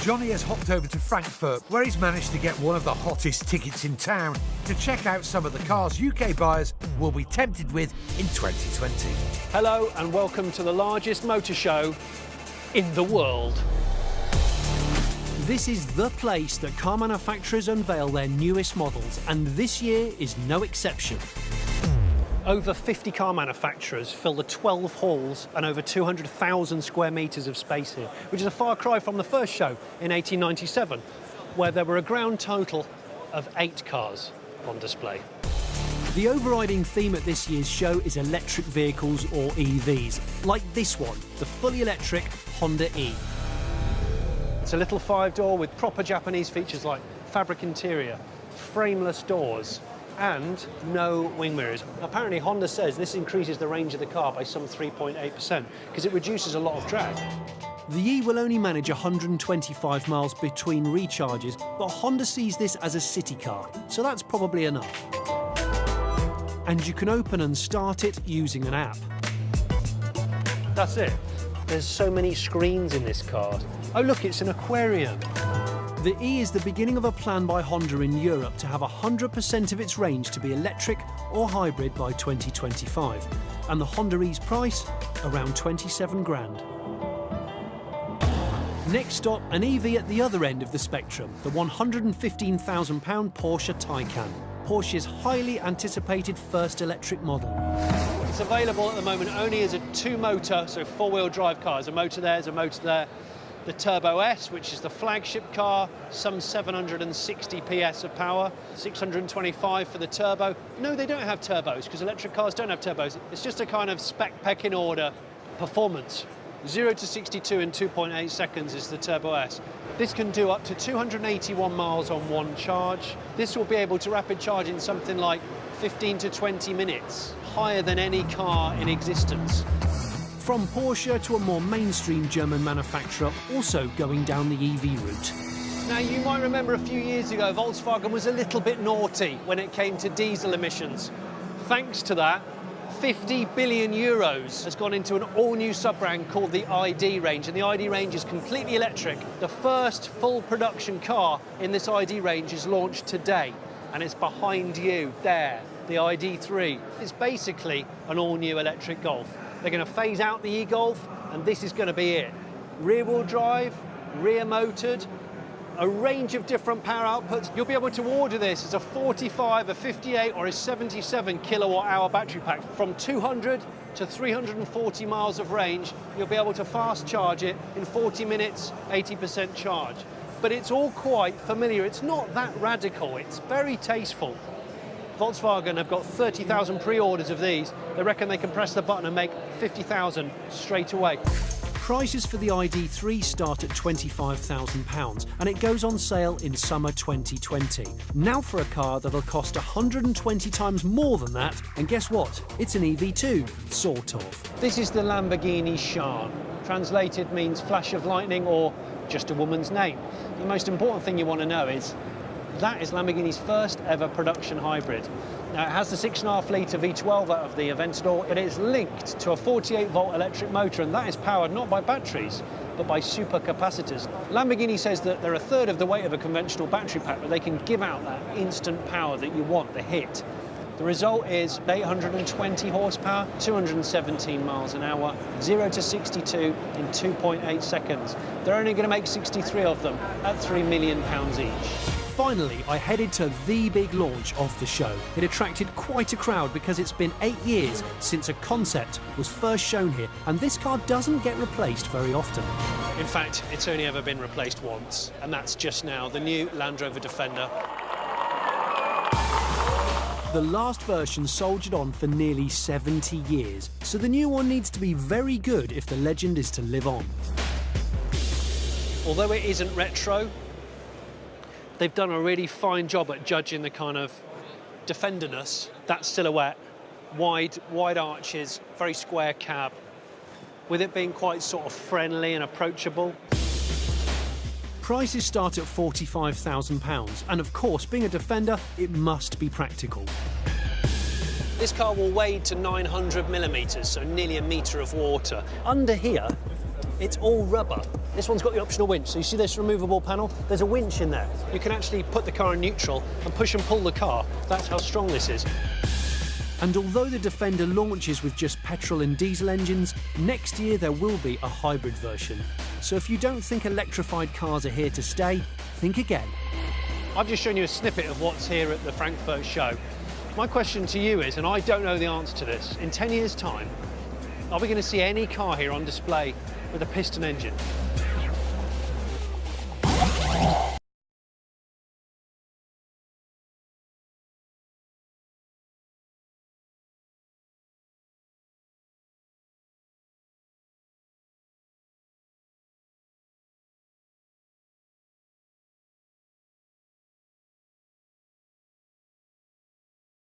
Johnny has hopped over to Frankfurt, where he's managed to get one of the hottest tickets in town to check out some of the cars UK buyers will be tempted with in 2020. Hello and welcome to the largest motor show in the world. This is the place that car manufacturers unveil their newest models, and this year is no exception. Over 50 car manufacturers fill the 12 halls and over 200,000 square metres of space here, which is a far cry from the first show in 1897, where there were a ground total of 8 cars on display. The overriding theme at this year's show is electric vehicles, or EVs, like this one, the fully electric Honda E. It's a little 5-door with proper Japanese features like fabric interior, frameless doors, and no wing mirrors. Apparently Honda says this increases the range of the car by some 3.8% because it reduces a lot of drag. The E will only manage 125 miles between recharges, but Honda sees this as a city car, so that's probably enough. And you can open and start it using an app. That's it. There's so many screens in this car. Oh look, it's an aquarium. The E is the beginning of a plan by Honda in Europe to have 100% of its range to be electric or hybrid by 2025. And the Honda E's price, around 27 grand. Next stop, an EV at the other end of the spectrum, the £115,000 Porsche Taycan, Porsche's highly anticipated first electric model. It's available at the moment only as a 2-motor, so 4-wheel drive car. There's a motor there, there's a motor there. The Turbo S, which is the flagship car, some 760 PS of power, 625 for the turbo. No, they don't have turbos, because electric cars don't have turbos. It's just a kind of spec pecking order performance. 0 to 62 in 2.8 seconds is the Turbo S. This can do up to 281 miles on one charge. This will be able to rapid charge in something like 15 to 20 minutes, higher than any car in existence. From Porsche to a more mainstream German manufacturer also going down the EV route. Now, you might remember a few years ago, Volkswagen was a little bit naughty when it came to diesel emissions. Thanks to that, 50 billion euros has gone into an all-new sub-brand called the ID range, and the ID range is completely electric. The first full production car in this ID range is launched today, and it's behind you, there, the ID3. It's basically an all-new electric Golf. They're going to phase out the e-Golf, and this is going to be it. Rear-wheel drive, rear-motored, a range of different power outputs. You'll be able to order this as a 45, a 58 or a 77 kilowatt-hour battery pack. From 200 to 340 miles of range, you'll be able to fast charge it in 40 minutes, 80% charge. But it's all quite familiar. It's not that radical. It's very tasteful. Volkswagen have got 30,000 pre-orders of these. They reckon they can press the button and make 50,000 straight away. Prices for the ID3 start at £25,000 and it goes on sale in summer 2020. Now for a car that'll cost 120 times more than that, and guess what? It's an EV2, sort of. This is the Lamborghini Shan. Translated means flash of lightning or just a woman's name. The most important thing you want to know is that is Lamborghini's first ever production hybrid. Now, it has the 6.5 litre V12 out of the Aventador, but it's linked to a 48-volt electric motor, and that is powered not by batteries, but by supercapacitors. Lamborghini says that they're a third of the weight of a conventional battery pack, but they can give out that instant power that you want, the hit. The result is 820 horsepower, 217 miles an hour, 0 to 62 in 2.8 seconds. They're only going to make 63 of them at £3 million each. Finally, I headed to the big launch of the show. It attracted quite a crowd because it's been 8 years since a concept was first shown here, and this car doesn't get replaced very often. In fact, it's only ever been replaced once, and that's just now, the new Land Rover Defender. The last version soldiered on for nearly 70 years, so the new one needs to be very good if the legend is to live on. Although it isn't retro, they've done a really fine job at judging the kind of Defender-ness, that silhouette, wide arches, very square cab, with it being quite sort of friendly and approachable. Prices start at £45,000, and of course, being a Defender, it must be practical. This car will wade to 900 millimetres, so nearly a metre of water. Under here, it's all rubber. This one's got the optional winch. So you see this removable panel? There's a winch in there. You can actually put the car in neutral and push and pull the car. That's how strong this is. And although the Defender launches with just petrol and diesel engines, next year there will be a hybrid version. So if you don't think electrified cars are here to stay, think again. I've just shown you a snippet of what's here at the Frankfurt show. My question to you is, and I don't know the answer to this, in 10 years' time, are we going to see any car here on display with a piston engine?